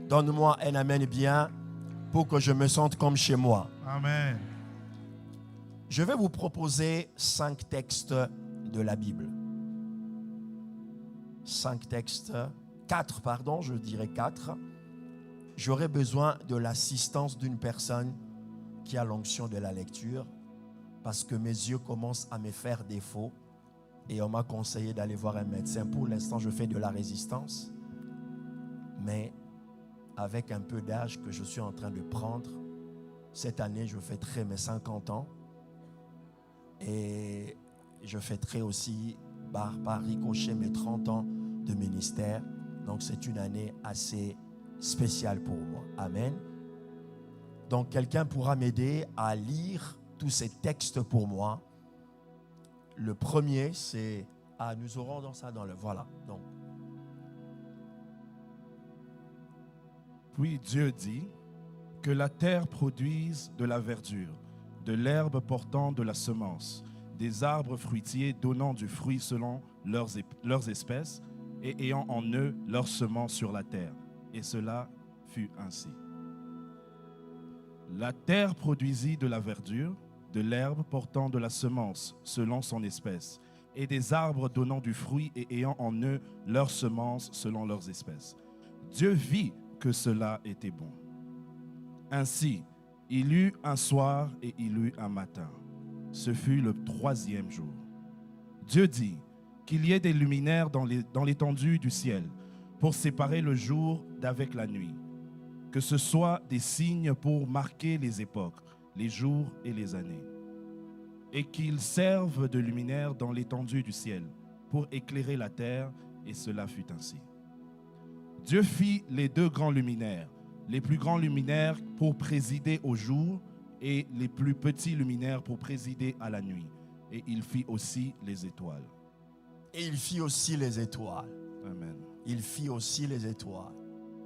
Donne-moi un amen bien pour que je me sente comme chez moi. Amen. Je vais vous proposer 5 textes de la Bible. 5 textes, 4 pardon, je dirais 4. J'aurai besoin de l'assistance d'une personne qui a l'onction de la lecture parce que mes yeux commencent à me faire défaut et on m'a conseillé d'aller voir un médecin. Pour l'instant, je fais de la résistance, mais avec un peu d'âge que je suis en train de prendre, cette année, je fêterai mes 50 ans et je fêterai aussi par ricochet mes 30 ans de ministère. Donc, c'est une année assez spéciale pour moi. Amen. Donc, quelqu'un pourra m'aider à lire tous ces textes pour moi. Le premier, c'est... Ah, nous aurons dans ça dans le... Voilà. Donc. Puis Dieu dit que la terre produise de la verdure, de l'herbe portant de la semence, des arbres fruitiers donnant du fruit selon leurs espèces et ayant en eux leur semence sur la terre. Et cela fut ainsi. La terre produisit de la verdure, de l'herbe portant de la semence selon son espèce, et des arbres donnant du fruit et ayant en eux leur semence selon leurs espèces. Dieu vit que cela était bon. Ainsi, il eut un soir et il eut un matin. Ce fut le 3e jour. Dieu dit qu'il y ait des luminaires dans l'étendue du ciel pour séparer le jour d'avec la nuit, que ce soit des signes pour marquer les époques, les jours et les années, et qu'ils servent de luminaires dans l'étendue du ciel pour éclairer la terre, et cela fut ainsi. Dieu fit les 2 grands luminaires, les plus grands luminaires pour présider au jour et les plus petits luminaires pour présider à la nuit. Et il fit aussi les étoiles. Et il fit aussi les étoiles. Amen. Il fit aussi les étoiles.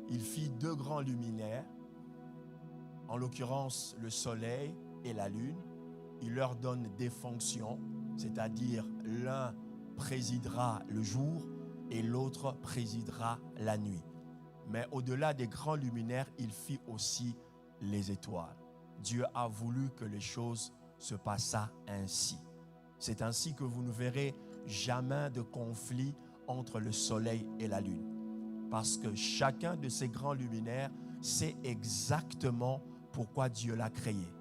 Il fit 2 grands luminaires, en l'occurrence le soleil et la lune. Il leur donne des fonctions, c'est-à-dire l'un présidera le jour et l'autre présidera la nuit. Mais au-delà des grands luminaires, il fit aussi les étoiles. Dieu a voulu que les choses se passent ainsi. C'est ainsi que vous ne verrez jamais de conflit entre le soleil et la lune. Parce que chacun de ces grands luminaires sait exactement pourquoi Dieu l'a créé.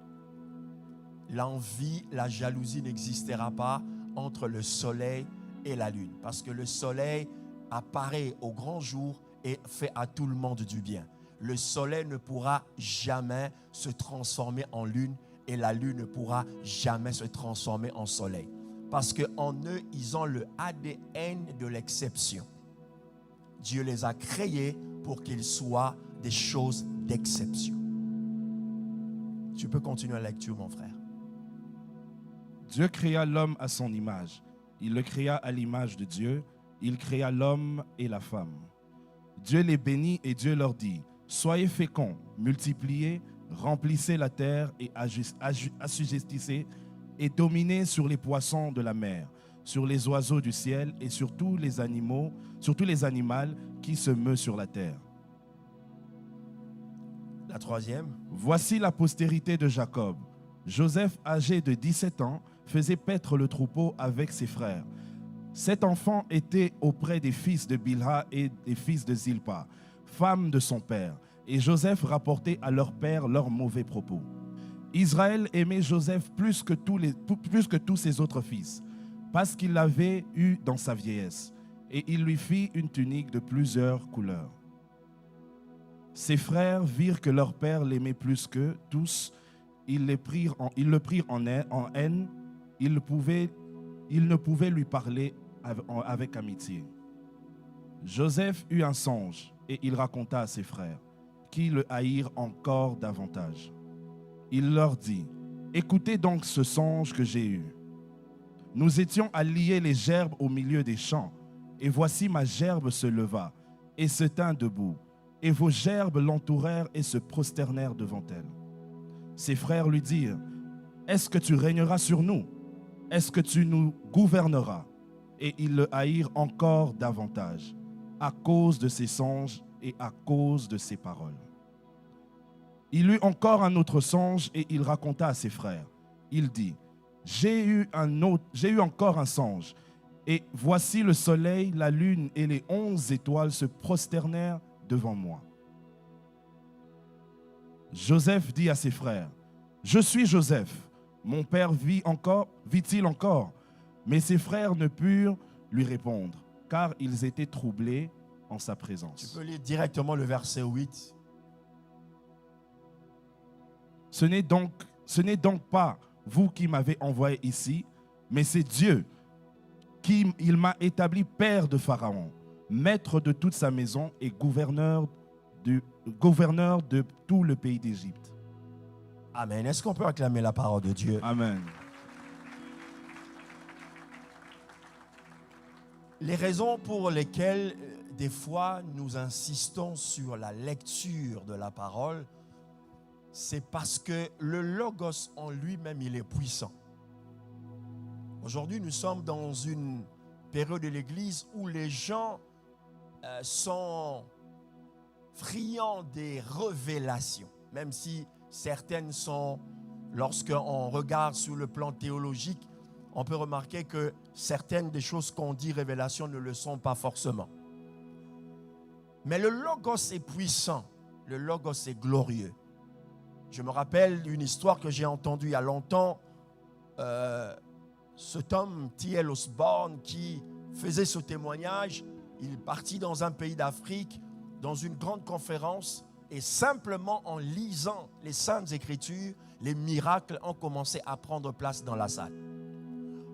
L'envie, la jalousie n'existera pas entre le soleil et la lune. Parce que le soleil apparaît au grand jour et fait à tout le monde du bien. Le soleil ne pourra jamais se transformer en lune et la lune ne pourra jamais se transformer en soleil. Parce qu'en eux, ils ont le ADN de l'exception. Dieu les a créés pour qu'ils soient des choses d'exception. Tu peux continuer la lecture, mon frère. Dieu créa l'homme à son image. Il le créa à l'image de Dieu. Il créa l'homme et la femme. Dieu les bénit et Dieu leur dit: soyez féconds, multipliez, remplissez la terre et assujettissez et dominez sur les poissons de la mer, sur les oiseaux du ciel et sur tous les animaux qui se meuvent sur la terre. La 3e. Voici la postérité de Jacob. Joseph, âgé de 17 ans, faisait paître le troupeau avec ses frères. Cet enfant était auprès des fils de Bilha et des fils de Zilpa, femme de son père, et Joseph rapportait à leur père leurs mauvais propos. Israël aimait Joseph plus que tous ses autres fils, parce qu'il l'avait eu dans sa vieillesse, et il lui fit une tunique de plusieurs couleurs. Ses frères virent que leur père l'aimait plus qu'eux tous. Ils le prirent en haine. Ils ne pouvaient lui parler avec amitié. Joseph eut un songe et il raconta à ses frères, qui le haïrent encore davantage. Il leur dit: écoutez donc ce songe que j'ai eu. Nous étions à lier les gerbes au milieu des champs, et voici ma gerbe se leva et se tint debout, et vos gerbes l'entourèrent et se prosternèrent devant elle. Ses frères lui dirent: est-ce que tu régneras sur nous? Est-ce que tu nous gouverneras? Et ils le haïrent encore davantage, à cause de ses songes et à cause de ses paroles. Il eut encore un autre songe et il raconta à ses frères. Il dit, j'ai eu encore un songe, et voici le soleil, la lune et les 11 étoiles se prosternèrent devant moi. Joseph dit à ses frères, je suis Joseph, mon père vit-il encore? Mais ses frères ne purent lui répondre, car ils étaient troublés en sa présence. Tu peux lire directement le verset 8. Ce n'est donc pas vous qui m'avez envoyé ici, mais c'est Dieu qui il m'a établi père de Pharaon, maître de toute sa maison et gouverneur de tout le pays d'Égypte. Amen. Est-ce qu'on peut acclamer la parole de Dieu? Amen. Les raisons pour lesquelles des fois nous insistons sur la lecture de la parole, c'est parce que le Logos en lui-même, il est puissant. Aujourd'hui, nous sommes dans une période de l'Église où les gens sont friands des révélations, même si certaines sont, lorsqu'on regarde sur le plan théologique, on peut remarquer que certaines des choses qu'on dit révélation ne le sont pas forcément. Mais le Logos est puissant, le Logos est glorieux. Je me rappelle une histoire que j'ai entendue il y a longtemps, cet homme, T.L. Osborne, qui faisait ce témoignage. Il est parti dans un pays d'Afrique, dans une grande conférence, et simplement en lisant les Saintes Écritures, les miracles ont commencé à prendre place dans la salle.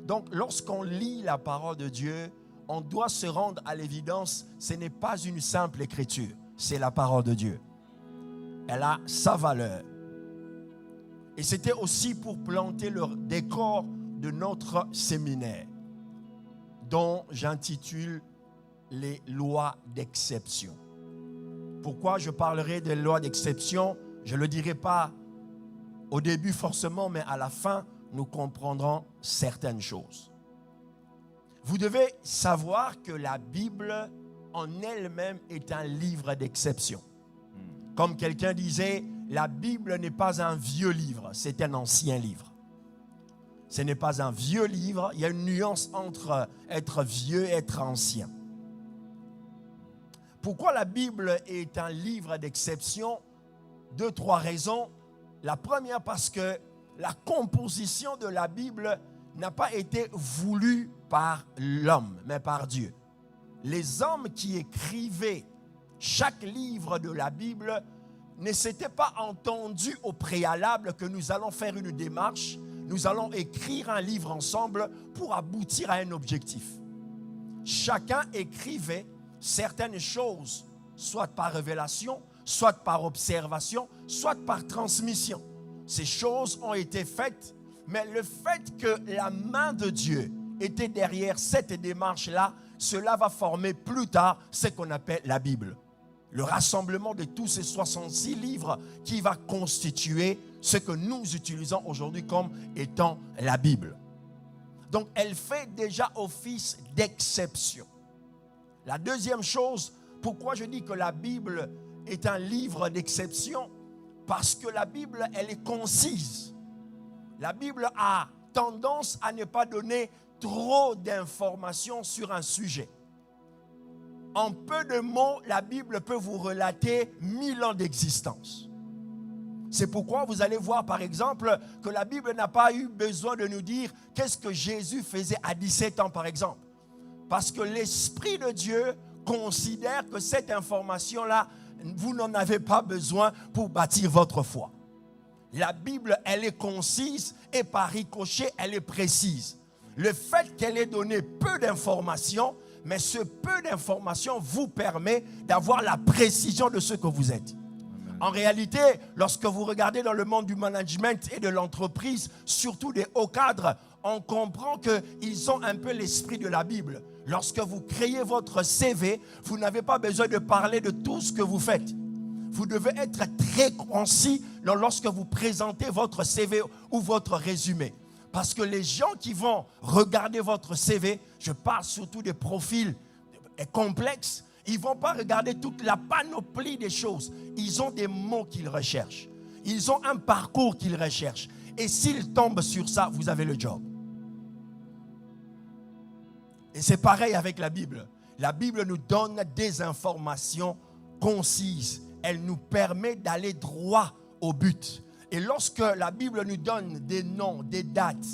Donc, lorsqu'on lit la parole de Dieu, on doit se rendre à l'évidence, ce n'est pas une simple écriture, c'est la parole de Dieu. Elle a sa valeur. Et c'était aussi pour planter le décor de notre séminaire, dont j'intitule les lois d'exception. Pourquoi je parlerai des lois d'exception? Je ne le dirai pas au début forcément, mais à la fin, nous comprendrons certaines choses. Vous devez savoir que la Bible en elle-même est un livre d'exception. Comme quelqu'un disait, la Bible n'est pas un vieux livre, c'est un ancien livre. Ce n'est pas un vieux livre, il y a une nuance entre être vieux et être ancien. Pourquoi la Bible est un livre d'exception? 2-3 raisons. La première, parce que la composition de la Bible n'a pas été voulue par l'homme, mais par Dieu. Les hommes qui écrivaient chaque livre de la Bible ne s'étaient pas entendus au préalable que nous allons faire une démarche, nous allons écrire un livre ensemble pour aboutir à un objectif. Chacun écrivait certaines choses, soit par révélation, soit par observation, soit par transmission. Ces choses ont été faites, mais le fait que la main de Dieu était derrière cette démarche-là, cela va former plus tard ce qu'on appelle la Bible. Le rassemblement de tous ces 66 livres qui va constituer ce que nous utilisons aujourd'hui comme étant la Bible. Donc, elle fait déjà office d'exception. La deuxième chose, pourquoi je dis que la Bible est un livre d'exception? Parce que la Bible, elle est concise. La Bible a tendance à ne pas donner trop d'informations sur un sujet. En peu de mots, la Bible peut vous relater 1000 ans d'existence. C'est pourquoi vous allez voir par exemple que la Bible n'a pas eu besoin de nous dire qu'est-ce que Jésus faisait à 17 ans par exemple. Parce que l'Esprit de Dieu considère que cette information-là, vous n'en avez pas besoin pour bâtir votre foi. La Bible, elle est concise et par ricochet, elle est précise. Le fait qu'elle ait donné peu d'informations, mais ce peu d'informations vous permet d'avoir la précision de ce que vous êtes. Amen. En réalité, lorsque vous regardez dans le monde du management et de l'entreprise, surtout des hauts cadres, on comprend qu'ils ont un peu l'esprit de la Bible. Lorsque vous créez votre CV, vous n'avez pas besoin de parler de tout ce que vous faites. Vous devez être très concis lorsque vous présentez votre CV ou votre résumé. Parce que les gens qui vont regarder votre CV, je parle surtout des profils complexes, Ils ne vont pas regarder toute la panoplie des choses. Ils ont des mots qu'ils recherchent. Ils ont un parcours qu'ils recherchent. Et s'ils tombent sur ça, vous avez le job. Et c'est pareil avec la Bible. La Bible nous donne des informations concises. Elle nous permet d'aller droit au but. Et lorsque la Bible nous donne des noms, des dates,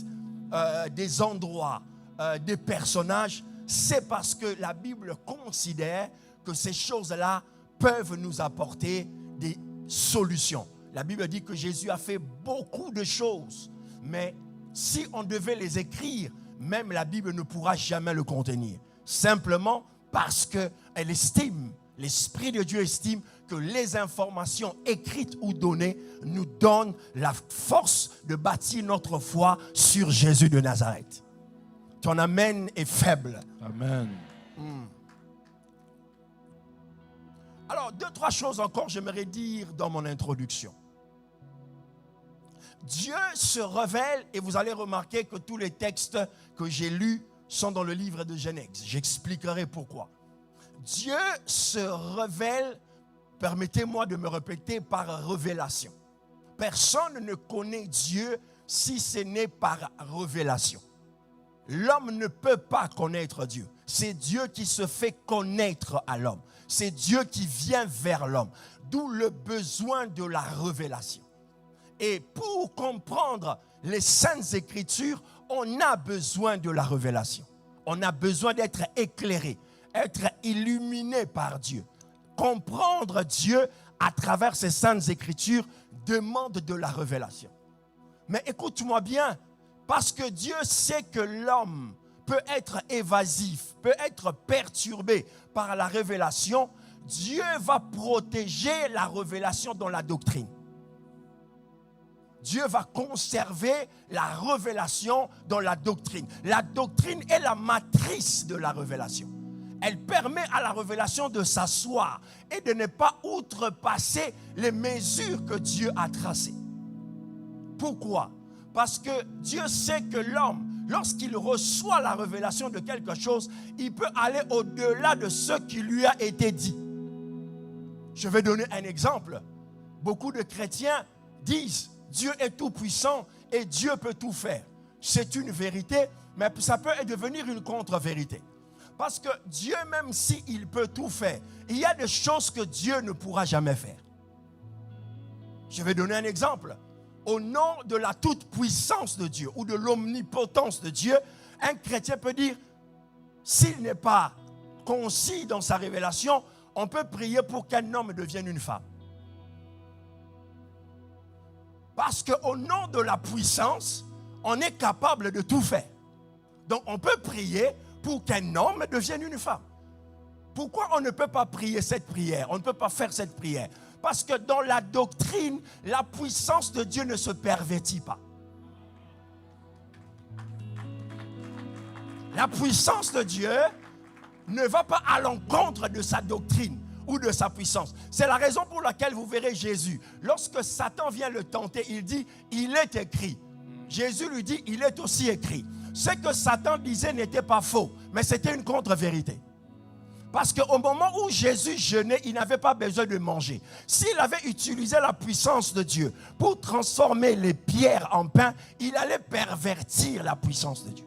des endroits, des personnages, c'est parce que la Bible considère que ces choses-là peuvent nous apporter des solutions. La Bible dit que Jésus a fait beaucoup de choses, mais si on devait les écrire, même la Bible ne pourra jamais le contenir. Simplement parce qu'elle estime, l'Esprit de Dieu estime que les informations écrites ou données nous donnent la force de bâtir notre foi sur Jésus de Nazareth. Ton amen est faible. Amen. Alors, 2-3 choses encore, j'aimerais dire dans mon introduction. Dieu se révèle, et vous allez remarquer que tous les textes que j'ai lus sont dans le livre de Genèse. J'expliquerai pourquoi. Dieu se révèle, permettez-moi de me répéter, par révélation. Personne ne connaît Dieu si ce n'est par révélation. L'homme ne peut pas connaître Dieu. C'est Dieu qui se fait connaître à l'homme. C'est Dieu qui vient vers l'homme. D'où le besoin de la révélation. Et pour comprendre les Saintes Écritures, on a besoin de la révélation. On a besoin d'être éclairé, être illuminé par Dieu. Comprendre Dieu à travers ces Saintes Écritures demande de la révélation. Mais écoute-moi bien, parce que Dieu sait que l'homme peut être évasif, peut être perturbé par la révélation, Dieu va protéger la révélation dans la doctrine. Dieu va conserver la révélation dans la doctrine. La doctrine est la matrice de la révélation. Elle permet à la révélation de s'asseoir et de ne pas outrepasser les mesures que Dieu a tracées. Pourquoi? Parce que Dieu sait que l'homme, lorsqu'il reçoit la révélation de quelque chose, il peut aller au-delà de ce qui lui a été dit. Je vais donner un exemple. Beaucoup de chrétiens disent Dieu est tout puissant et Dieu peut tout faire. C'est une vérité, mais ça peut devenir une contre-vérité. Parce que Dieu, même s'il peut tout faire, il y a des choses que Dieu ne pourra jamais faire. Je vais donner un exemple. Au nom de la toute-puissance de Dieu ou de l'omnipotence de Dieu, un chrétien peut dire, s'il n'est pas concis dans sa révélation, on peut prier pour qu'un homme devienne une femme. Parce qu'au nom de la puissance, on est capable de tout faire. Donc on peut prier pour qu'un homme devienne une femme. Pourquoi on ne peut pas prier cette prière? On ne peut pas faire cette prière. Parce que dans la doctrine, la puissance de Dieu ne se pervertit pas. La puissance de Dieu ne va pas à l'encontre de sa doctrine ou de sa puissance. C'est la raison pour laquelle vous verrez Jésus. Lorsque Satan vient le tenter, il dit, il est écrit. Jésus lui dit, il est aussi écrit. Ce que Satan disait n'était pas faux, mais c'était une contre-vérité. Parce qu'au moment où Jésus jeûnait, il n'avait pas besoin de manger. S'il avait utilisé la puissance de Dieu pour transformer les pierres en pain, il allait pervertir la puissance de Dieu.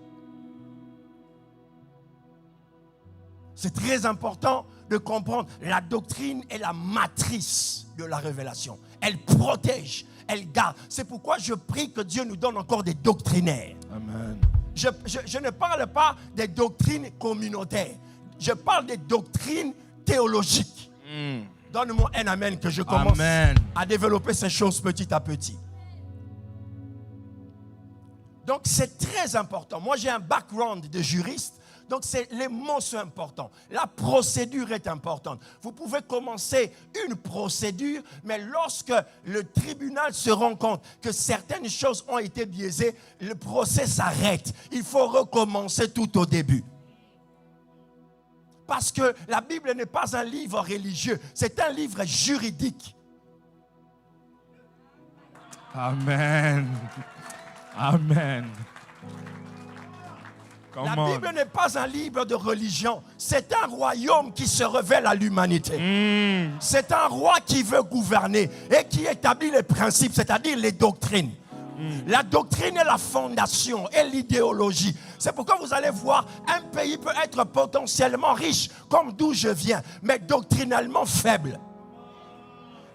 C'est très important de comprendre. La doctrine est la matrice de la révélation. Elle protège, elle garde. C'est pourquoi je prie que Dieu nous donne encore des doctrinaires. Amen. Je ne parle pas des doctrines communautaires. Je parle des doctrines théologiques. Donne-moi un amen que je commence à développer ces choses petit à petit. Donc c'est très important. Moi j'ai un background de juriste. Donc les mots sont importants. La procédure est importante. Vous pouvez commencer une procédure, mais lorsque le tribunal se rend compte que certaines choses ont été biaisées, le procès s'arrête. Il faut recommencer tout au début. Parce que la Bible n'est pas un livre religieux, c'est un livre juridique. Amen. Amen. La Bible n'est pas un livre de religion. C'est un royaume qui se révèle à l'humanité. C'est un roi qui veut gouverner et qui établit les principes, c'est-à-dire les doctrines. La doctrine est la fondation et l'idéologie. C'est pourquoi vous allez voir, un pays peut être potentiellement riche, comme d'où je viens, mais doctrinalement faible.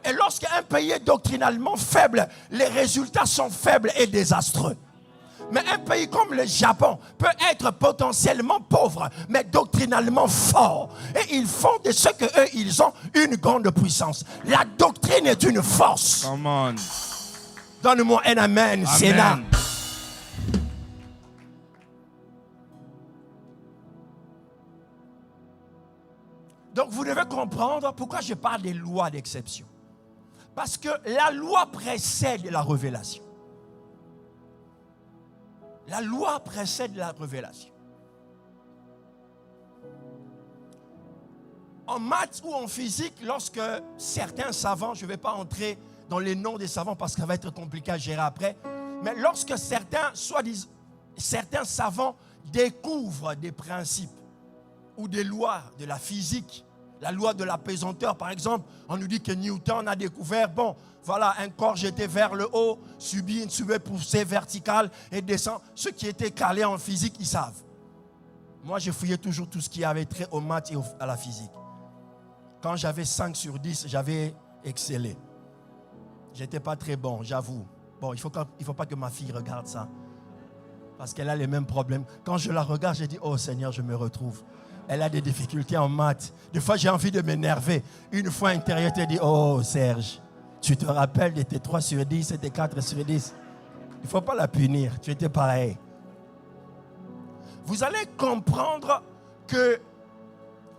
Et lorsqu'un pays est doctrinalement faible, les résultats sont faibles et désastreux. Mais un pays comme le Japon peut être potentiellement pauvre, mais doctrinalement fort. Et ils font de ce qu'eux, ils ont une grande puissance. La doctrine est une force. Come on. Donne-moi un amen, Sénat. Donc vous devez comprendre pourquoi je parle des lois d'exception. Parce que la loi précède la révélation. La loi précède la révélation. En maths ou en physique, lorsque certains savants, je ne vais pas entrer dans les noms des savants parce que ça va être compliqué à gérer après, mais lorsque certains savants découvrent des principes ou des lois de la physique, la loi de la pesanteur par exemple, on nous dit que Newton a découvert, voilà, un corps jeté vers le haut, subit une poussée verticale et descend. Ceux qui étaient calés en physique, ils savent. Moi, je fouillais toujours tout ce qui avait trait aux maths et à la physique. Quand j'avais 5 sur 10, j'avais excellé. J'étais pas très bon, j'avoue. Bon, il faut pas que ma fille regarde ça. Parce qu'elle a les mêmes problèmes. Quand je la regarde, je dis, oh Seigneur, je me retrouve. Elle a des difficultés en maths. Des fois, j'ai envie de m'énerver. Une fois intérieur, tu dis, oh Serge, tu te rappelles de tes 3 sur 10 et tes 4 sur 10. Il ne faut pas la punir. Tu étais pareil. Vous allez comprendre que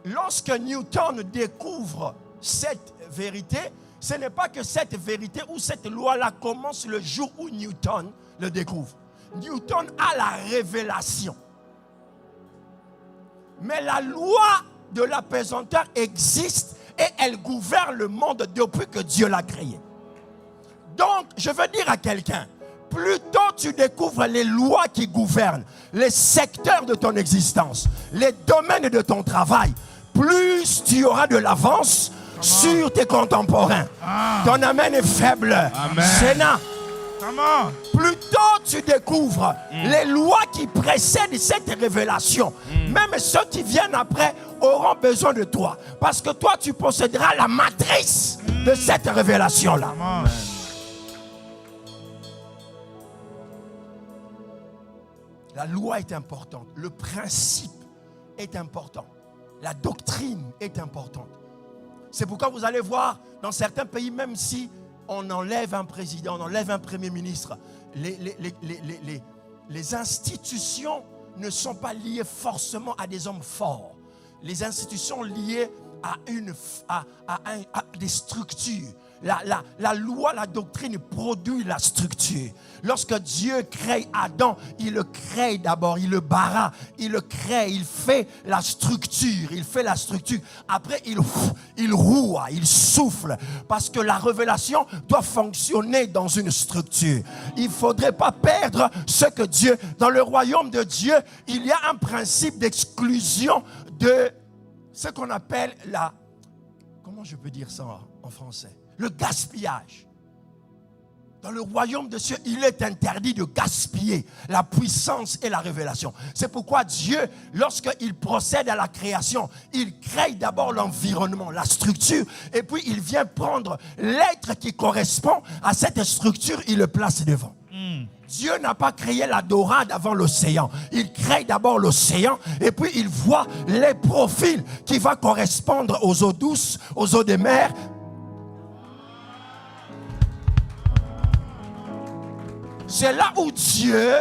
lorsque Newton découvre cette vérité, ce n'est pas que cette vérité ou cette loi-là commence le jour où Newton le découvre. Newton a la révélation. Mais la loi de la pesanteur existe et elle gouverne le monde depuis que Dieu l'a créé. Donc, je veux dire à quelqu'un, plus tôt tu découvres les lois qui gouvernent les secteurs de ton existence, les domaines de ton travail, plus tu auras de l'avance sur tes contemporains. Ton amen est faible. Amen. Sénat. Plus tôt tu découvres les lois qui précèdent cette révélation, même ceux qui viennent après auront besoin de toi. Parce que toi, tu posséderas la matrice de cette révélation-là. La loi est importante. Le principe est important. La doctrine est importante. C'est pourquoi vous allez voir dans certains pays, même si on enlève un président, on enlève un premier ministre, les institutions ne sont pas liées forcément à des hommes forts. Les institutions liées à des structures. La loi, la doctrine produit la structure. Lorsque Dieu crée Adam, il le crée d'abord, il le bara, il le crée, il fait la structure, Après, il roue, il souffle, parce que la révélation doit fonctionner dans une structure. Il ne faudrait pas perdre ce que Dieu, dans le royaume de Dieu, il y a un principe d'exclusion de ce qu'on appelle comment je peux dire ça en français? Le gaspillage. Dans le royaume de Dieu, il est interdit de gaspiller la puissance et la révélation. C'est pourquoi Dieu, lorsqu'il procède à la création, il crée d'abord l'environnement, la structure, et puis il vient prendre l'être qui correspond à cette structure, il le place devant. Dieu n'a pas créé la dorade avant l'océan. Il crée d'abord l'océan et puis il voit les profils qui vont correspondre aux eaux douces, aux eaux des mers. C'est là où Dieu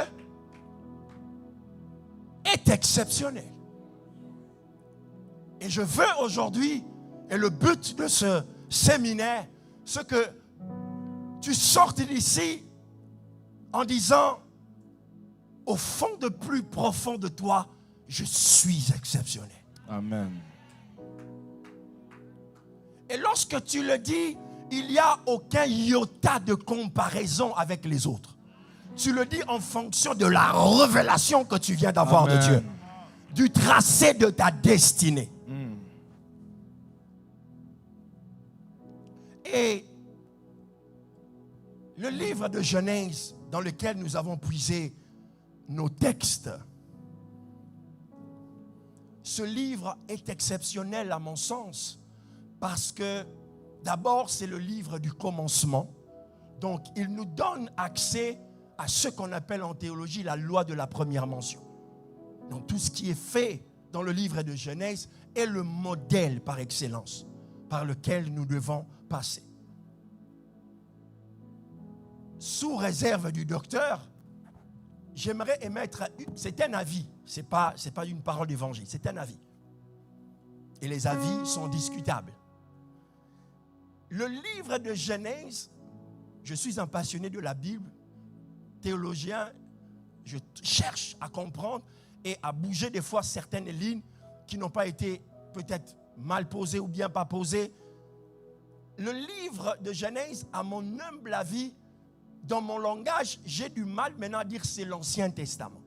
est exceptionnel. Et je veux aujourd'hui, et le but de ce séminaire, c'est que tu sortes d'ici en disant, au fond de plus profond de toi, je suis exceptionnel. Amen. Et lorsque tu le dis, il n'y a aucun iota de comparaison avec les autres. tu le dis en fonction de la révélation que tu viens d'avoir de Amen. Dieu. Du tracé de ta destinée. Et le livre de Genèse dans lequel nous avons puisé nos textes, ce livre est exceptionnel à mon sens parce que d'abord c'est le livre du commencement. Donc il nous donne accès à ce qu'on appelle en théologie la loi de la première mention. Donc tout ce qui est fait dans le livre de Genèse est le modèle par excellence par lequel nous devons passer. Sous réserve du docteur, j'aimerais émettre, c'est un avis, c'est pas une parole d'évangile, c'est un avis. Et les avis sont discutables. Le livre de Genèse, je suis un passionné de la Bible, théologien, je cherche à comprendre et à bouger des fois certaines lignes qui n'ont pas été peut-être mal posées ou bien pas posées. Le livre de Genèse, à mon humble avis, dans mon langage, j'ai du mal maintenant à dire c'est l'Ancien Testament.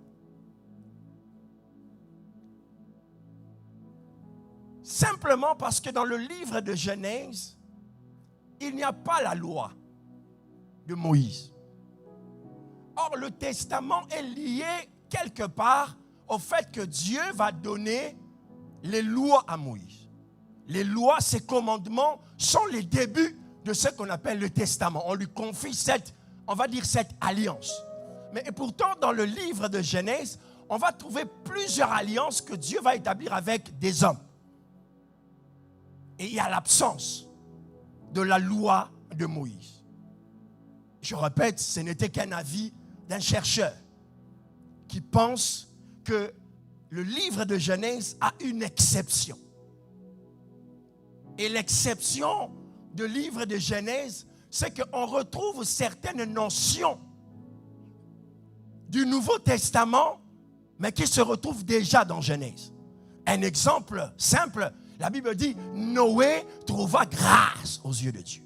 Simplement parce que dans le livre de Genèse, il n'y a pas la loi de Moïse. Or, le testament est lié quelque part au fait que Dieu va donner les lois à Moïse. Les lois, ces commandements sont les débuts de ce qu'on appelle le testament. On lui confie cette alliance. Mais pourtant, dans le livre de Genèse, on va trouver plusieurs alliances que Dieu va établir avec des hommes. Et il y a l'absence de la loi de Moïse. Je répète, ce n'était qu'un avis d'un chercheur qui pense que le livre de Genèse a une exception. Et l'exception du livre de Genèse, c'est qu'on retrouve certaines notions du Nouveau Testament, mais qui se retrouvent déjà dans Genèse. Un exemple simple, la Bible dit, Noé trouva grâce aux yeux de Dieu.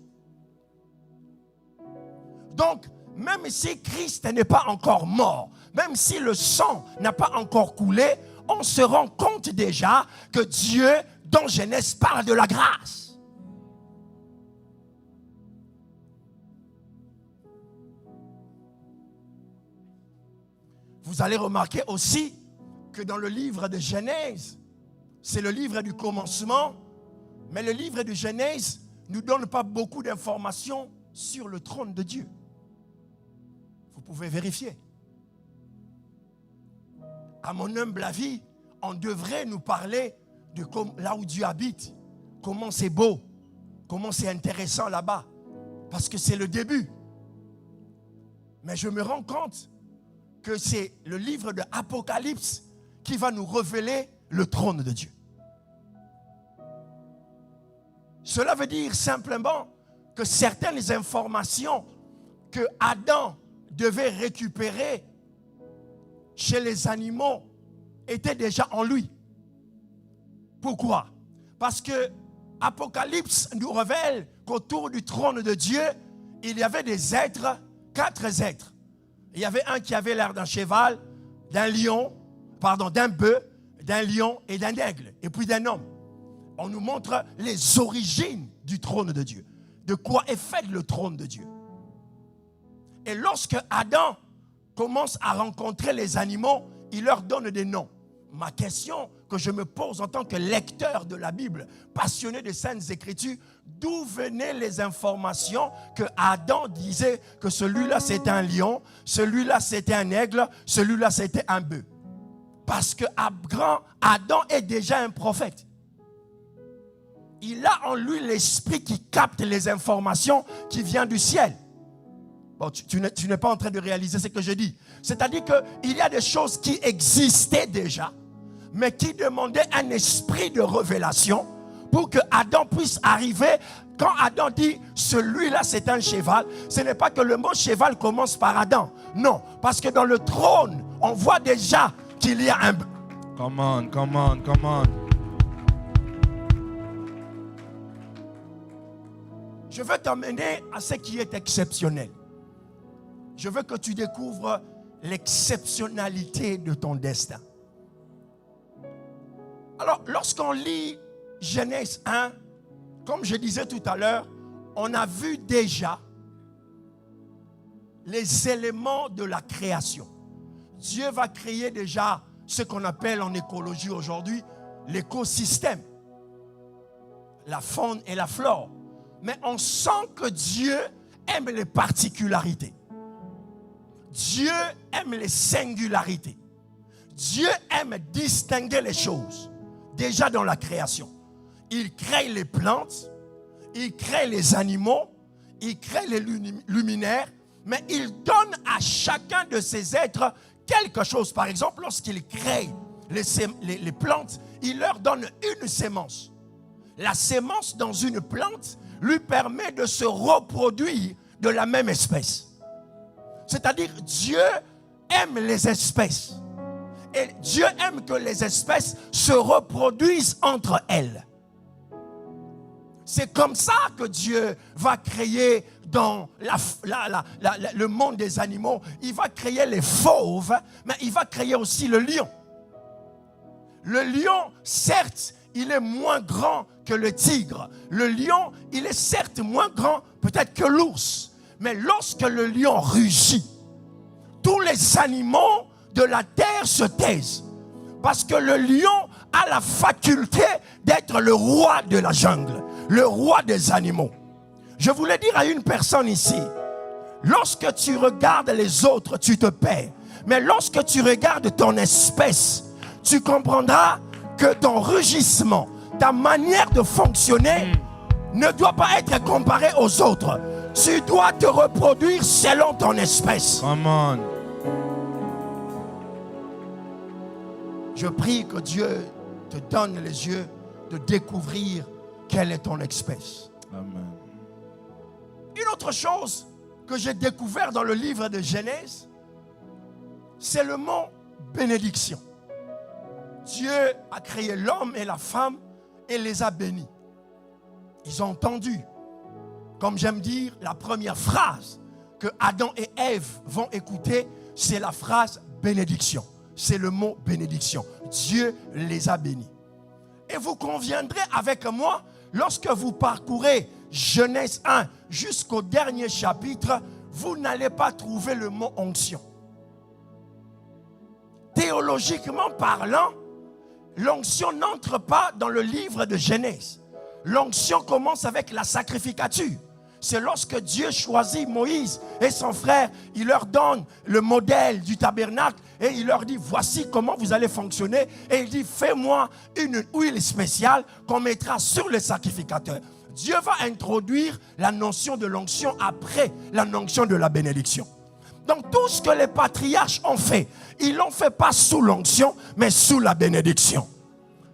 Donc, même si Christ n'est pas encore mort, même si le sang n'a pas encore coulé, on se rend compte déjà que Dieu, dans Genèse, parle de la grâce. Vous allez remarquer aussi que dans le livre de Genèse, c'est le livre du commencement, mais le livre de Genèse ne nous donne pas beaucoup d'informations sur le trône de Dieu. Vous pouvez vérifier. À mon humble avis, on devrait nous parler de là où Dieu habite, comment c'est beau, comment c'est intéressant là-bas, parce que c'est le début. Mais je me rends compte que c'est le livre de Apocalypse qui va nous révéler le trône de Dieu. Cela veut dire simplement que certaines informations que Adam devait récupérer chez les animaux étaient déjà en lui. Pourquoi? Parce que Apocalypse nous révèle qu'autour du trône de Dieu, il y avait des êtres, 4 êtres. Il y avait un qui avait l'air d'un cheval, d'un bœuf, d'un lion et d'un aigle, et puis d'un homme. On nous montre les origines du trône de Dieu. De quoi est fait le trône de Dieu. Et lorsque Adam commence à rencontrer les animaux, il leur donne des noms. Ma question que je me pose en tant que lecteur de la Bible, passionné des Saintes Écritures, d'où venaient les informations que Adam disait que celui-là c'était un lion, celui-là c'était un aigle, celui-là c'était un bœuf. Parce que Adam est déjà un prophète. Il a en lui l'esprit qui capte les informations qui viennent du ciel. Bon, tu n'es pas en train de réaliser ce que je dis. C'est-à-dire qu'il y a des choses qui existaient déjà, mais qui demandaient un esprit de révélation pour que Adam puisse arriver. Quand Adam dit celui-là c'est un cheval, ce n'est pas que le mot cheval commence par Adam. Non, parce que dans le trône, on voit déjà qu'il y a un... Come on. Je veux t'emmener à ce qui est exceptionnel. je veux que tu découvres l'exceptionnalité de ton destin. Alors, lorsqu'on lit Genèse 1, comme je disais tout à l'heure, on a vu déjà les éléments de la création. Dieu va créer déjà ce qu'on appelle en écologie aujourd'hui l'écosystème, la faune et la flore. Mais on sent que Dieu aime les particularités. Dieu aime les singularités. Dieu aime distinguer les choses. Déjà dans la création. Il crée les plantes, il crée les animaux, il crée les luminaires, mais il donne à chacun de ces êtres quelque chose. Par exemple, lorsqu'il crée les plantes, il leur donne une sémence. La sémence dans une plante lui permet de se reproduire de la même espèce. C'est-à-dire, Dieu aime les espèces. Et Dieu aime que les espèces se reproduisent entre elles. C'est comme ça que Dieu va créer dans le monde des animaux. Il va créer les fauves, mais il va créer aussi le lion. Le lion, certes, il est moins grand que le tigre. Le lion, il est certes moins grand peut-être que l'ours. Mais lorsque le lion rugit, tous les animaux de la terre se taisent. Parce que le lion a la faculté d'être le roi de la jungle, le roi des animaux. Je voulais dire à une personne ici, lorsque tu regardes les autres, tu te perds. Mais lorsque tu regardes ton espèce, tu comprendras que ton rugissement, ta manière de fonctionner ne doit pas être comparée aux autres. Tu dois te reproduire selon ton espèce. Come on. Je prie que Dieu te donne les yeux de découvrir quelle est ton espèce. Amen. Une autre chose que j'ai découvert dans le livre de Genèse, c'est le mot bénédiction. Dieu a créé l'homme et la femme et les a bénis. Ils ont entendu, comme j'aime dire, la première phrase que Adam et Ève vont écouter, c'est la phrase bénédiction. C'est le mot bénédiction. Dieu les a bénis. Et vous conviendrez avec moi, lorsque vous parcourez Genèse 1 jusqu'au dernier chapitre, vous n'allez pas trouver le mot onction. Théologiquement parlant, l'onction n'entre pas dans le livre de Genèse. L'onction commence avec la sacrificature. C'est lorsque Dieu choisit Moïse et son frère, il leur donne le modèle du tabernacle et il leur dit, voici comment vous allez fonctionner. Et il dit, fais-moi une huile spéciale qu'on mettra sur le sacrificateur. Dieu va introduire la notion de l'onction après la notion de la bénédiction. Donc tout ce que les patriarches ont fait, ils ne l'ont fait pas sous l'onction, mais sous la bénédiction.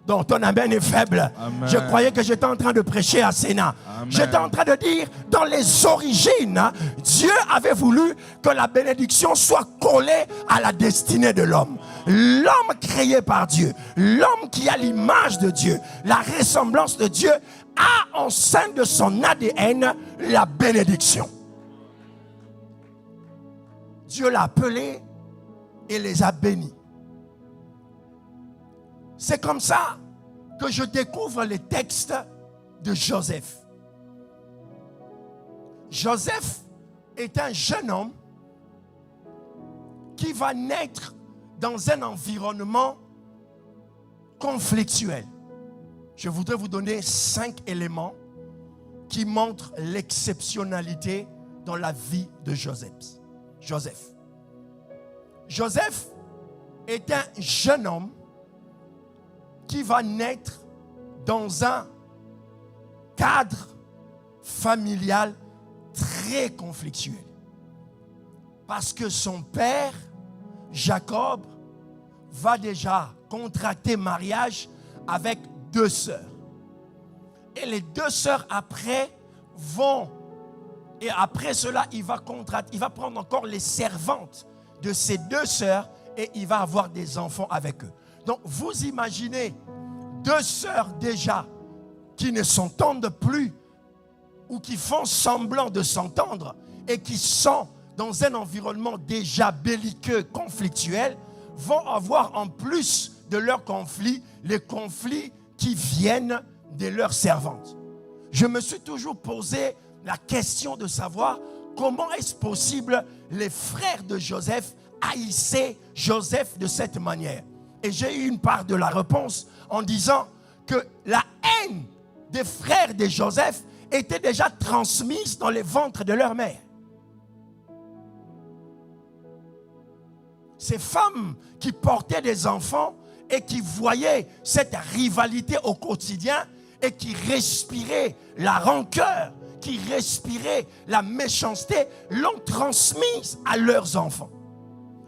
Donc ton amen est faible. Amen. Je croyais que j'étais en train de prêcher à Sénat. Amen. J'étais en train de dire, dans les origines, Dieu avait voulu que la bénédiction soit collée à la destinée de l'homme. L'homme créé par Dieu, l'homme qui a l'image de Dieu, la ressemblance de Dieu, a en sein de son ADN la bénédiction. Dieu l'a appelé et les a bénis. C'est comme ça que je découvre les textes de Joseph. Joseph est un jeune homme qui va naître dans un environnement conflictuel. Je voudrais vous donner 5 éléments qui montrent l'exceptionnalité dans la vie de Joseph. Joseph est un jeune homme qui va naître dans un cadre familial très conflictuel. Parce que son père, Jacob, va déjà contracter mariage avec 2 sœurs. Et les 2 sœurs après vont, et après cela, il va prendre encore les servantes de ces 2 sœurs et il va avoir des enfants avec eux. Donc vous imaginez 2 sœurs déjà qui ne s'entendent plus ou qui font semblant de s'entendre et qui sont dans un environnement déjà belliqueux, conflictuel, vont avoir en plus de leurs conflits, les conflits qui viennent de leurs servantes. Je me suis toujours posé la question de savoir comment est-ce possible les frères de Joseph haïssaient Joseph de cette manière. Et j'ai eu une part de la réponse en disant que la haine des frères de Joseph était déjà transmise dans les ventres de leur mère. Ces femmes qui portaient des enfants et qui voyaient cette rivalité au quotidien et qui respiraient la rancœur, qui respiraient la méchanceté, l'ont transmise à leurs enfants.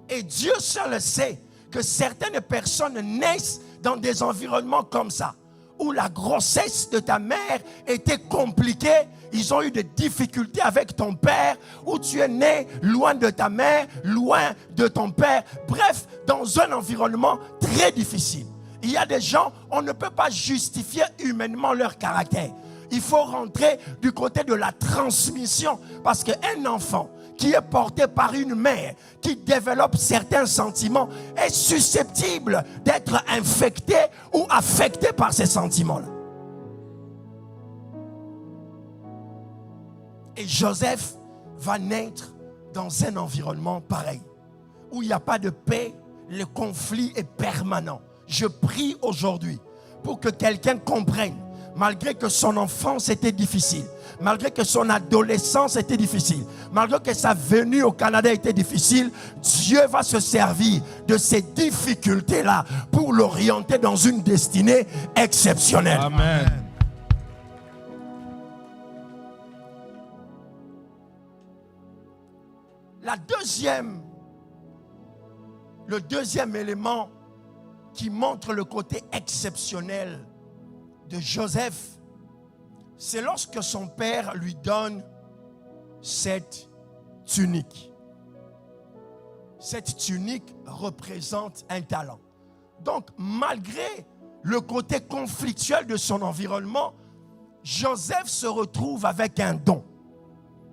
Et Dieu seul sait que certaines personnes naissent dans des environnements comme ça, où la grossesse de ta mère était compliquée, ils ont eu des difficultés avec ton père, où tu es né loin de ta mère, loin de ton père, bref, dans un environnement très difficile. Il y a des gens, on ne peut pas justifier humainement leur caractère. Il faut rentrer du côté de la transmission, parce qu'un enfant qui est porté par une mère qui développe certains sentiments est susceptible d'être infecté ou affecté par ces sentiments-là. Et Joseph va naître dans un environnement pareil, où il n'y a pas de paix, le conflit est permanent. Je prie aujourd'hui pour que quelqu'un comprenne, malgré que son enfance était difficile, malgré que son adolescence était difficile, malgré que sa venue au Canada était difficile, Dieu va se servir de ces difficultés-là pour l'orienter dans une destinée exceptionnelle. Amen. Le deuxième élément qui montre le côté exceptionnel de Joseph, c'est lorsque son père lui donne cette tunique. Cette tunique représente un talent. Donc, malgré le côté conflictuel de son environnement, Joseph se retrouve avec un don.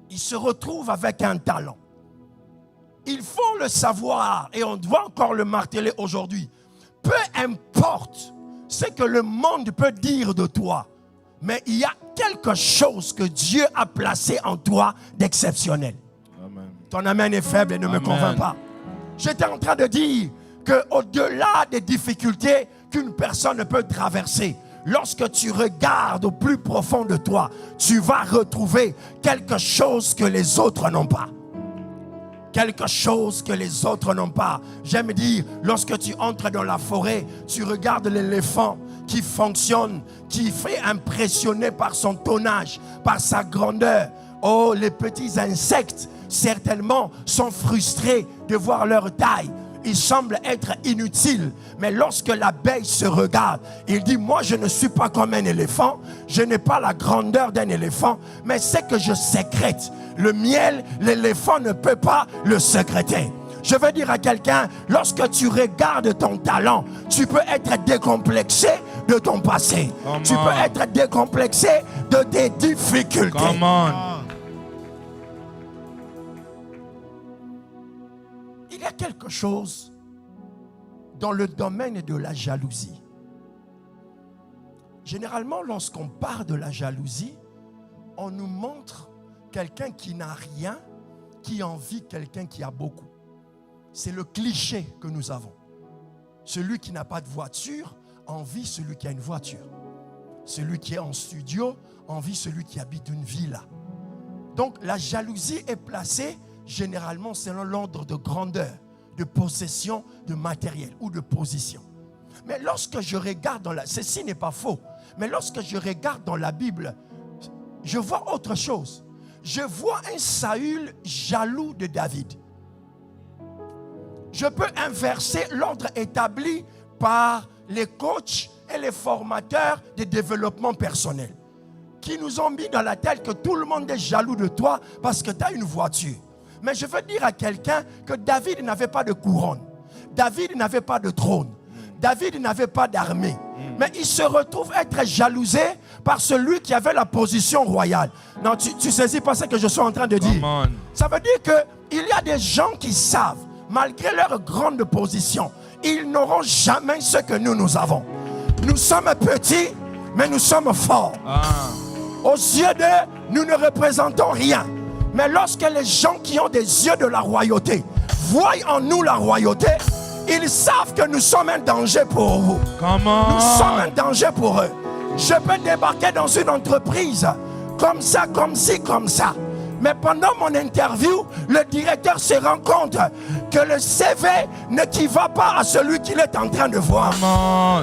Il se retrouve avec un talent. Il faut le savoir, et on doit encore le marteler aujourd'hui. Peu importe ce que le monde peut dire de toi, mais il y a quelque chose que Dieu a placé en toi d'exceptionnel. Amen. Ton amen est faible et ne me convainc pas. J'étais en train de dire qu'au-delà des difficultés qu'une personne peut traverser, lorsque tu regardes au plus profond de toi, tu vas retrouver quelque chose que les autres n'ont pas. Quelque chose que les autres n'ont pas. J'aime dire, lorsque tu entres dans la forêt, tu regardes l'éléphant qui fonctionne, qui fait impressionner par son tonnage, par sa grandeur. Oh, les petits insectes, certainement, sont frustrés de voir leur taille. Ils semblent être inutiles. Mais lorsque l'abeille se regarde, il dit, moi je ne suis pas comme un éléphant, je n'ai pas la grandeur d'un éléphant, mais c'est que je sécrète. Le miel, l'éléphant ne peut pas le sécréter. Je veux dire à quelqu'un, lorsque tu regardes ton talent, tu peux être décomplexé de ton passé. Tu peux être décomplexé de tes difficultés. Come on. Il y a quelque chose dans le domaine de la jalousie. Généralement, lorsqu'on parle de la jalousie, on nous montre quelqu'un qui n'a rien, qui envie quelqu'un qui a beaucoup. C'est le cliché que nous avons. Celui qui n'a pas de voiture envie celui qui a une voiture. Celui qui est en studio envie celui qui habite une villa. Donc la jalousie est placée généralement selon l'ordre de grandeur, de possession, de matériel ou de position. Mais lorsque je regarde ceci n'est pas faux, mais lorsque je regarde dans la Bible, je vois autre chose. Je vois un Saül jaloux de David. Je peux inverser l'ordre établi par les coachs et les formateurs de développement personnel qui nous ont mis dans la tête que tout le monde est jaloux de toi parce que tu as une voiture. Mais je veux dire à quelqu'un que David n'avait pas de couronne. David n'avait pas de trône. David n'avait pas d'armée, mais il se retrouve être jalousé par celui qui avait la position royale. Non, tu saisis pas ce que je suis en train de dire. Ça veut dire qu'il y a des gens qui savent, malgré leur grande position, ils n'auront jamais ce que nous avons. Nous sommes petits, mais nous sommes forts. Aux yeux d'eux, nous ne représentons rien. Mais lorsque les gens qui ont des yeux de la royauté voient en nous la royauté, ils savent que nous sommes un danger pour vous. Nous sommes un danger pour eux. Je peux débarquer dans une entreprise comme ça, comme ci, comme ça. Mais pendant mon interview, le directeur se rend compte que le CV n'équivaut pas à celui qu'il est en train de voir.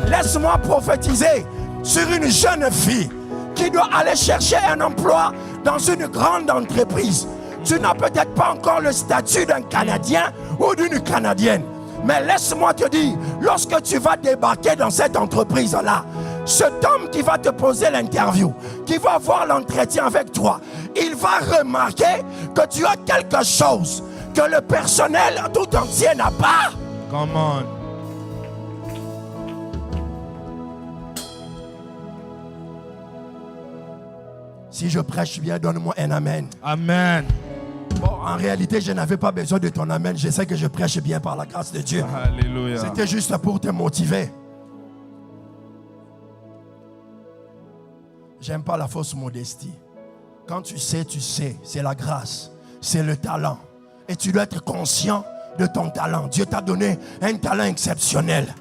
Laisse-moi prophétiser sur une jeune fille qui doit aller chercher un emploi dans une grande entreprise. Tu n'as peut-être pas encore le statut d'un Canadien ou d'une Canadienne. Mais laisse-moi te dire, lorsque tu vas débarquer dans cette entreprise-là, cet homme qui va te poser l'interview, qui va avoir l'entretien avec toi, il va remarquer que tu as quelque chose que le personnel tout entier n'a pas. Come on. Si je prêche bien, donne-moi un amen. Amen. Bon, en réalité, je n'avais pas besoin de ton amen. Je sais que je prêche bien par la grâce de Dieu. Alléluia. C'était juste pour te motiver. J'aime pas la fausse modestie. Quand tu sais, c'est la grâce, c'est le talent. Et tu dois être conscient de ton talent. Dieu t'a donné un talent exceptionnel.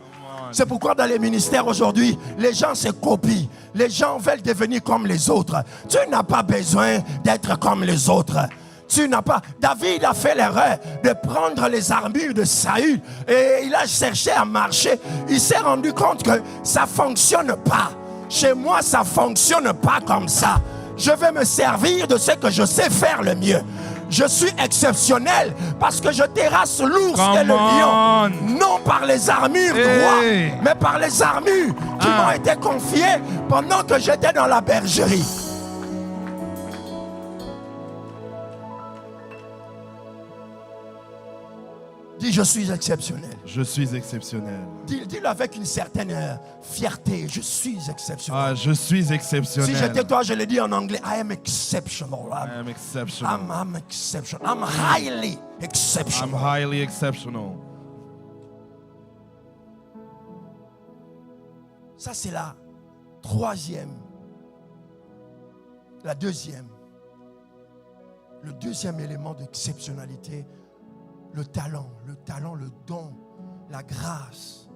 C'est pourquoi dans les ministères aujourd'hui, les gens se copient. Les gens veulent devenir comme les autres. Tu n'as pas besoin d'être comme les autres. Tu n'as pas. David a fait l'erreur de prendre les armures de Saül et il a cherché à marcher. Il s'est rendu compte que ça ne fonctionne pas. Chez moi, ça ne fonctionne pas comme ça. Je vais me servir de ce que je sais faire le mieux. Je suis exceptionnel parce que je terrasse l'ours et le lion. Non par les armures droites, mais par les armures qui m'ont été confiées pendant que j'étais dans la bergerie. Dis, je suis exceptionnel. Je suis exceptionnel. Dis-le avec une certaine fierté. Je suis exceptionnel. Ah, je suis exceptionnel. Si j'étais toi, je le dis en anglais. I am exceptional. I am exceptional. I'm exceptional. I'm highly exceptional. I'm highly exceptional. Ça, c'est la troisième. La deuxième. Le deuxième élément d'exceptionnalité. Le talent, le don, la grâce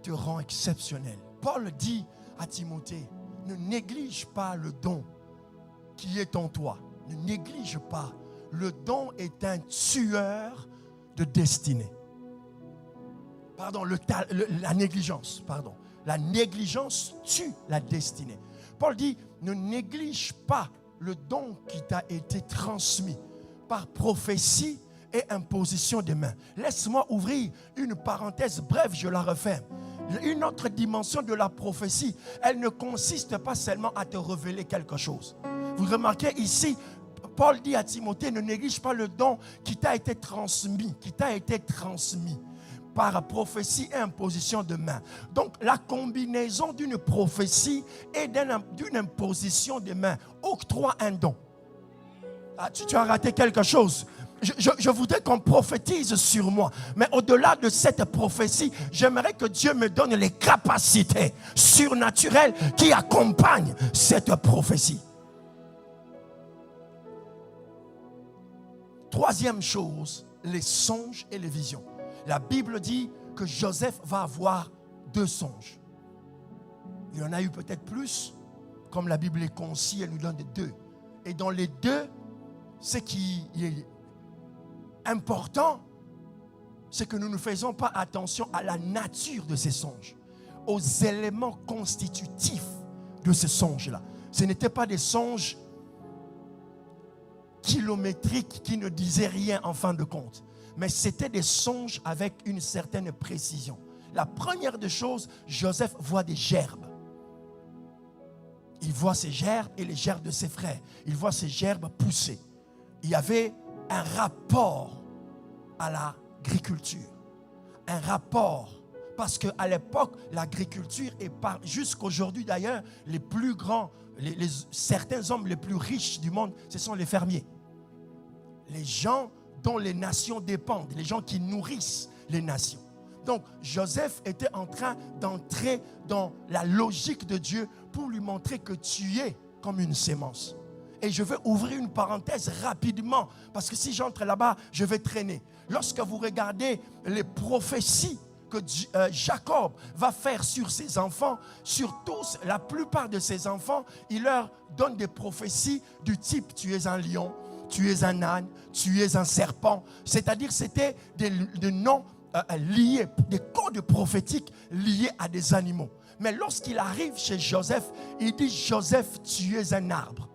te rend exceptionnel. Paul dit à Timothée, ne néglige pas le don qui est en toi. Ne néglige pas. Le don est un tueur de destinée. Pardon, la négligence, pardon. La négligence tue la destinée. Paul dit, ne néglige pas le don qui t'a été transmis par prophétie et imposition de main. Laisse-moi ouvrir une parenthèse brève, je la referme. Une autre dimension de la prophétie, elle ne consiste pas seulement à te révéler quelque chose. Vous remarquez ici, Paul dit à Timothée, ne néglige pas le don qui t'a été transmis, par prophétie et imposition de main. Donc la combinaison d'une prophétie et d'une imposition de main octroie un don. Ah, tu as raté quelque chose. Je voudrais qu'on prophétise sur moi. Mais au-delà de cette prophétie, j'aimerais que Dieu me donne les capacités surnaturelles qui accompagnent cette prophétie. Troisième chose, les songes et les visions. La Bible dit que Joseph va avoir 2 songes. Il y en a eu peut-être plus. Comme la Bible est concise, elle nous donne 2. Et dans les 2, ce qui est important, c'est que nous ne faisons pas attention à la nature de ces songes, aux éléments constitutifs de ces songes-là. Ce n'étaient pas des songes kilométriques qui ne disaient rien en fin de compte, mais c'était des songes avec une certaine précision. La première des choses, Joseph voit des gerbes. Il voit ces gerbes et les gerbes de ses frères. Il voit ces gerbes pousser. Il y avait un rapport à l'agriculture. Un rapport Parce qu'à l'époque, l'agriculture, et jusqu'aujourd'hui d'ailleurs, les plus grands, certains hommes les plus riches du monde, ce sont les fermiers. Les gens dont les nations dépendent, les gens qui nourrissent les nations. Donc, Joseph était en train d'entrer dans la logique de Dieu pour lui montrer que tu es comme une sémence. Et je vais ouvrir une parenthèse rapidement, parce que si j'entre là-bas, je vais traîner. Lorsque vous regardez les prophéties que Jacob va faire sur ses enfants, sur tous, la plupart de ses enfants, il leur donne des prophéties du type « tu es un lion », « tu es un âne »,« tu es un serpent ». C'est-à-dire c'était des noms liés, des codes prophétiques liés à des animaux. Mais lorsqu'il arrive chez Joseph, il dit « Joseph, tu es un arbre.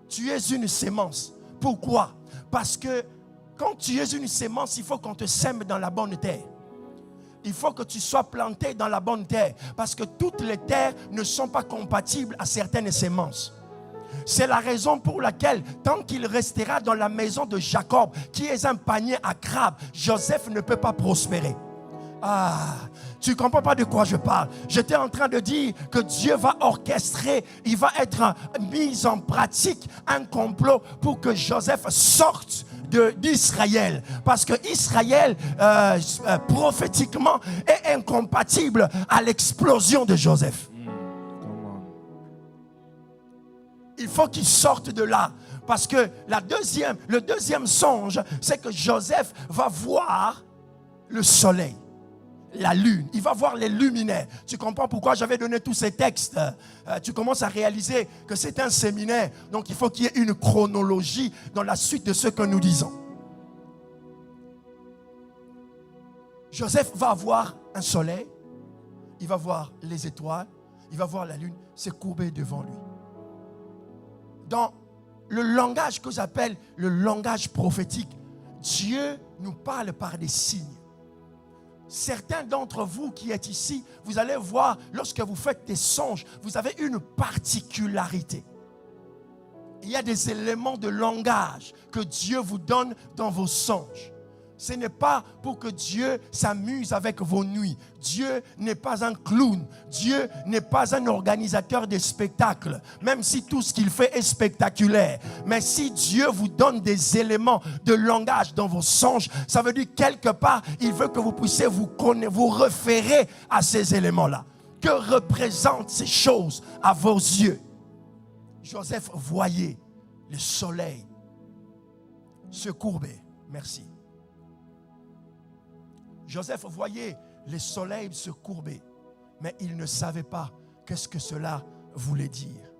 Tu es une sémence. » Pourquoi? Parce que quand tu es une sémence, il faut qu'on te sème dans la bonne terre. Il faut que tu sois planté dans la bonne terre. Parce que toutes les terres ne sont pas compatibles à certaines sémences. C'est la raison pour laquelle, tant qu'il restera dans la maison de Jacob, qui est un panier à crabes, Joseph ne peut pas prospérer. Ah, tu ne comprends pas de quoi je parle. J'étais en train de dire que Dieu va orchestrer, il va être mis en pratique un complot pour que Joseph sorte d'Israël. Parce que Israël, prophétiquement, est incompatible à l'explosion de Joseph. Il faut qu'il sorte de là. Parce que le deuxième songe, c'est que Joseph va voir le soleil, la lune. Il va voir les luminaires. Tu comprends pourquoi j'avais donné tous ces textes. Tu commences à réaliser que c'est un séminaire. Donc il faut qu'il y ait une chronologie dans la suite de ce que nous disons. Joseph va voir un soleil. Il va voir les étoiles. Il va voir la lune se courber devant lui. Dans le langage que j'appelle le langage prophétique, Dieu nous parle par des signes. Certains d'entre vous qui êtes ici, vous allez voir, lorsque vous faites des songes, vous avez une particularité. Il y a des éléments de langage que Dieu vous donne dans vos songes. Ce n'est pas pour que Dieu s'amuse avec vos nuits. Dieu n'est pas un clown. Dieu n'est pas un organisateur de spectacles. Même si tout ce qu'il fait est spectaculaire. Mais si Dieu vous donne des éléments de langage dans vos songes, ça veut dire quelque part, il veut que vous puissiez vous référer à ces éléments-là. Que représentent ces choses à vos yeux? Joseph voyait le soleil se courber. Merci. Joseph voyait le soleil se courber, mais il ne savait pas qu'est-ce que cela voulait dire.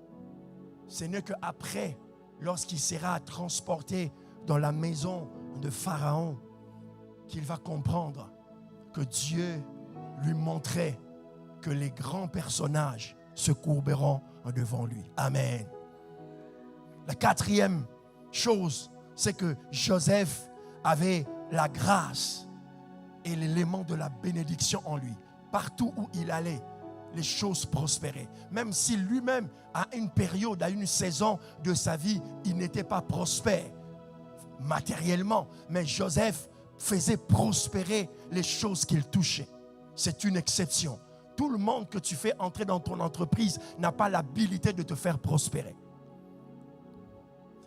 Ce n'est qu'après, lorsqu'il sera transporté dans la maison de Pharaon, qu'il va comprendre que Dieu lui montrait que les grands personnages se courberont devant lui. Amen. La quatrième chose, c'est que Joseph avait la grâce et l'élément de la bénédiction en lui. Partout où il allait, les choses prospéraient. Même si lui-même, à une période, à une saison de sa vie, il n'était pas prospère matériellement. Mais Joseph faisait prospérer les choses qu'il touchait. C'est une exception. Tout le monde que tu fais entrer dans ton entreprise n'a pas l'habilité de te faire prospérer.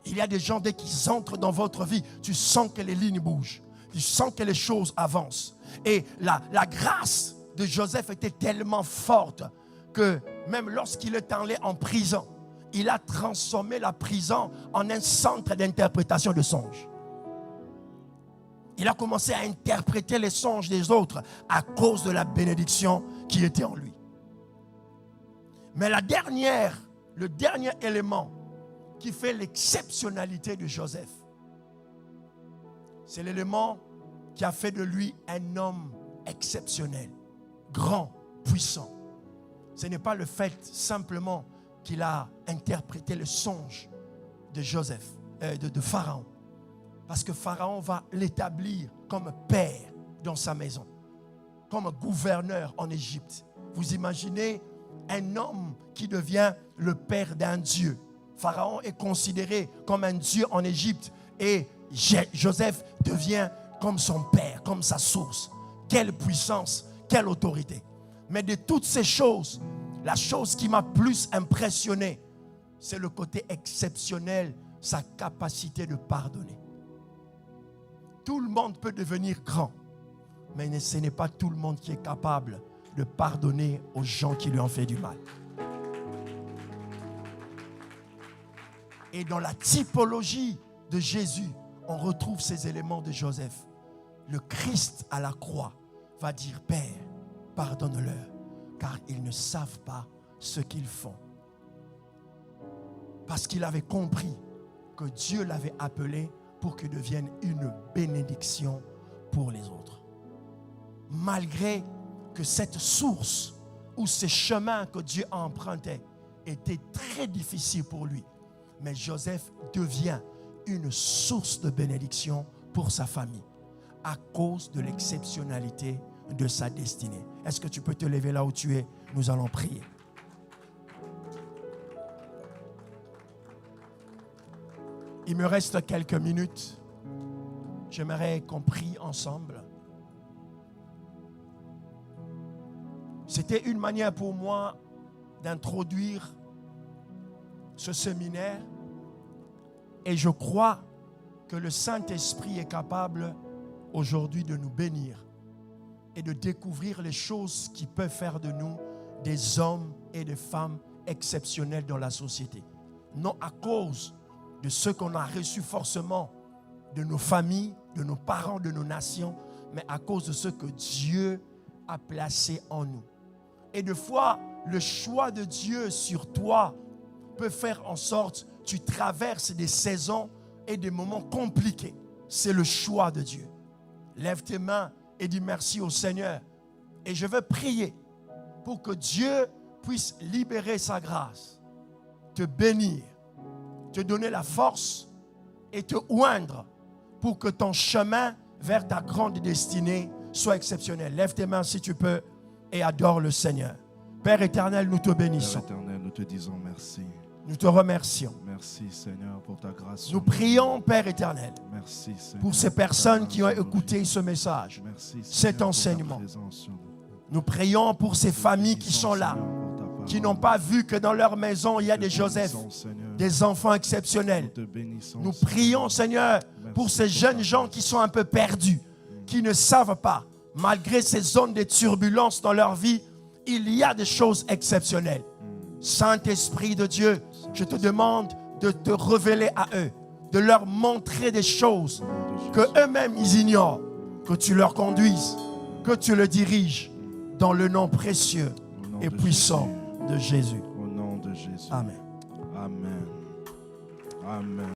Il y a des gens, dès qu'ils entrent dans votre vie, tu sens que les lignes bougent. Tu sens que les choses avancent. Et la grâce de Joseph était tellement forte que même lorsqu'il est allé en prison, il a transformé la prison en un centre d'interprétation de songes. Il a commencé à interpréter les songes des autres à cause de la bénédiction qui était en lui. Mais le dernier élément qui fait l'exceptionnalité de Joseph, c'est l'élément qui a fait de lui un homme exceptionnel, grand, puissant. Ce n'est pas le fait simplement qu'il a interprété le songe de Joseph, de Pharaon. Parce que Pharaon va l'établir comme père dans sa maison, comme gouverneur en Égypte. Vous imaginez un homme qui devient le père d'un dieu. Pharaon est considéré comme un dieu en Égypte et Joseph devient comme son père, comme sa source. quelle puissance, quelle autorité. Mais de toutes ces choses, la chose qui m'a plus impressionné, c'est le côté exceptionnel, sa capacité de pardonner. Tout le monde peut devenir grand, mais ce n'est pas tout le monde qui est capable de pardonner aux gens qui lui ont fait du mal. Et dans la typologie de Jésus, on retrouve ces éléments de Joseph. Le Christ à la croix va dire, Père, pardonne-leur, car ils ne savent pas ce qu'ils font. Parce qu'il avait compris que Dieu l'avait appelé pour qu'il devienne une bénédiction pour les autres. Malgré que cette source ou ces chemins que Dieu empruntait étaient très difficiles pour lui, mais Joseph devient une source de bénédiction pour sa famille à cause de l'exceptionnalité de sa destinée. Est-ce que tu peux te lever là où tu es? Nous allons prier. Il me reste quelques minutes. J'aimerais qu'on prie ensemble. C'était une manière pour moi d'introduire ce séminaire et je crois que le Saint-Esprit est capable aujourd'hui de nous bénir et de découvrir les choses qui peuvent faire de nous des hommes et des femmes exceptionnels dans la société. Non à cause de ce qu'on a reçu forcément de nos familles, de nos parents, de nos nations, mais à cause de ce que Dieu a placé en nous. Et des fois, le choix de Dieu sur toi peut faire en sorte que tu traverses des saisons et des moments compliqués. C'est le choix de Dieu. Lève tes mains et dis merci au Seigneur. Et je veux prier pour que Dieu puisse libérer sa grâce, te bénir, te donner la force et te oindre pour que ton chemin vers ta grande destinée soit exceptionnel. Lève tes mains si tu peux et adore le Seigneur. Père éternel, nous te bénissons. Père éternel, nous te disons merci. Nous te remercions. Merci Seigneur pour ta grâce. Nous prions, Père éternel, merci, Seigneur, pour ces personnes qui ont écouté ce message, merci, Seigneur, cet enseignement. présence. Nous prions pour ces familles qui sont là, qui n'ont pas vu que dans leur maison, il y a des Joseph, des enfants exceptionnels. Nous prions, Seigneur, pour ces jeunes gens qui sont un peu perdus, qui ne savent pas, malgré ces zones de turbulence dans leur vie, il y a des choses exceptionnelles. Saint-Esprit de Dieu, je te demande de te révéler à eux, de leur montrer des choses que eux-mêmes ils ignorent, que tu leur conduises, que tu le diriges dans le nom précieux et puissant de Jésus. Au nom de Jésus. Amen. Amen. Amen.